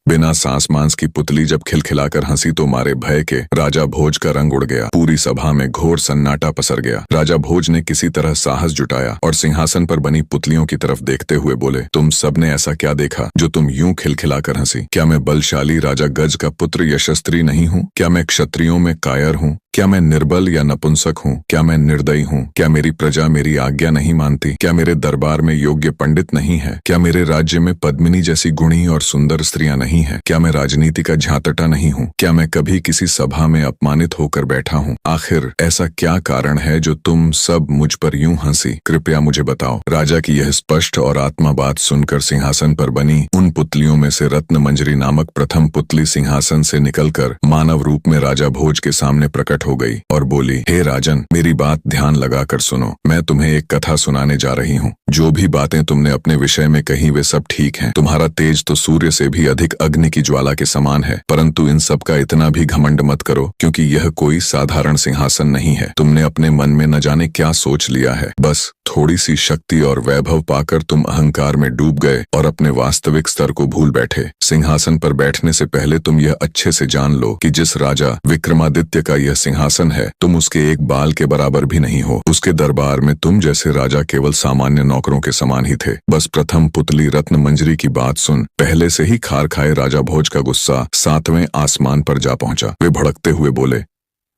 बिना सांस मांस की पुतली जब खिलखिलाकर हंसी तो मारे भय के राजा भोज का रंग उड़ गया। पूरी सभा में घोर सन्नाटा पसर गया। राजा भोज ने किसी तरह साहस जुटाया और सिंहासन पर बनी पुतलियों की तरफ देखते हुए बोले, तुम सबने ऐसा क्या देखा जो तुम यूं खिलखिलाकर हंसी? क्या मैं बलशाली राजा गज का पुत्र यशस्वी नहीं हूँ? क्या मैं क्षत्रियों में कायर हूँ? क्या मैं निर्बल या नपुंसक हूँ? क्या मैं निर्दयी हूँ? क्या मेरी प्रजा मेरी आज्ञा नहीं मानती? क्या मेरे दरबार में योग्य पंडित नहीं है? क्या मेरे राज्य में पद्मिनी जैसी गुणी और सुंदर स्त्रियां नहीं है? क्या मैं राजनीति का झांतटा नहीं हूँ? क्या मैं कभी किसी सभा में अपमानित होकर बैठा हूँ? आखिर ऐसा क्या कारण है जो तुम सब मुझ पर यूं हंसी? कृपया मुझे बताओ। राजा की यह स्पष्ट और आत्मा बात सुनकर सिंहासन पर बनी उन पुतलियों में से रत्न मंजरी नामक प्रथम पुतली सिंहासन से निकलकर मानव रूप में राजा भोज के सामने प्रकट हो गई और बोली, हे राजन, मेरी बात ध्यान लगाकर सुनो। मैं तुम्हें एक कथा सुनाने जा रही हूँ। जो भी बातें तुमने अपने विषय में कही वे सब ठीक हैं। तुम्हारा तेज तो सूर्य से भी अधिक अग्नि की ज्वाला के समान है, परंतु इन सब का इतना भी घमंड मत करो, क्योंकि यह कोई साधारण सिंहासन नहीं है। तुमने अपने मन में न जाने क्या सोच लिया है। बस थोड़ी सी शक्ति और वैभव पाकर तुम अहंकार में डूब गए और अपने वास्तविक स्तर को भूल बैठे। सिंहासन पर बैठने से पहले तुम यह अच्छे से जान लो कि जिस राजा विक्रमादित्य का यह सिंहासन है, तुम उसके एक बाल के बराबर भी नहीं हो। उसके दरबार में तुम जैसे राजा केवल सामान्य नौकरों के समान ही थे। बस प्रथम पुतली रत्न मंजरी की बात सुन पहले से ही खार खाए राजा भोज का गुस्सा 7वें आसमान पर जा पहुंचा। वे भड़कते हुए बोले,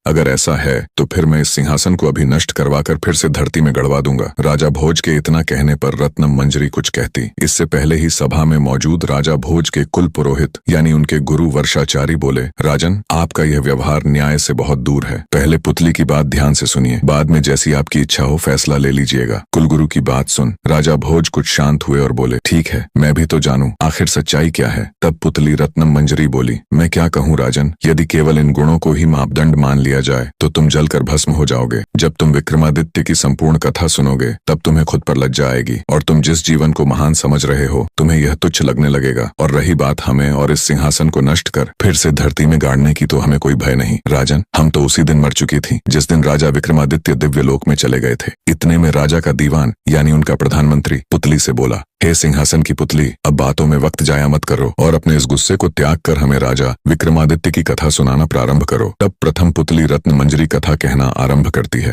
अगर ऐसा है तो फिर मैं इस सिंहासन को अभी नष्ट करवाकर फिर से धरती में गड़वा दूंगा। राजा भोज के इतना कहने पर रत्न मंजरी कुछ कहती। इससे पहले ही सभा में मौजूद राजा भोज के कुल पुरोहित यानी उनके गुरु वर्षाचारी बोले, राजन, आपका यह व्यवहार न्याय से बहुत दूर है। पहले पुतली की बात ध्यान से सुनिए, बाद में जैसी आपकी इच्छा हो फैसला ले लीजिएगा। कुलगुरु की बात सुन राजा भोज कुछ शांत हुए और बोले, ठीक है, मैं भी तो जानूं आखिर सच्चाई क्या है। तब पुतली रत्न मंजरी बोली, मैं क्या कहूँ राजन, यदि केवल इन गुणों को ही मापदंड मान लिया जाए तो तुम जलकर भस्म हो जाओगे। जब तुम विक्रमादित्य की संपूर्ण कथा सुनोगे तब तुम्हें खुद पर लज्जा आएगी और तुम जिस जीवन को महान समझ रहे हो तुम्हें यह तुच्छ लगने लगेगा। और रही बात हमें और इस सिंहासन को नष्ट कर फिर से धरती में गाड़ने की, तो हमें कोई भय नहीं। राजन, हम तो उसी दिन मर चुकी थी जिस दिन राजा विक्रमादित्य दिव्य लोक में चले गए थे। इतने में राजा का दीवान यानी उनका प्रधानमंत्री पुतली से बोला, हे सिंहासन की पुतली, अब बातों में वक्त जाया मत करो और अपने इस गुस्से को त्याग कर हमें राजा विक्रमादित्य की कथा सुनाना प्रारंभ करो। तब प्रथम पुतली रत्न मंजरी कथा कहना आरंभ करती है।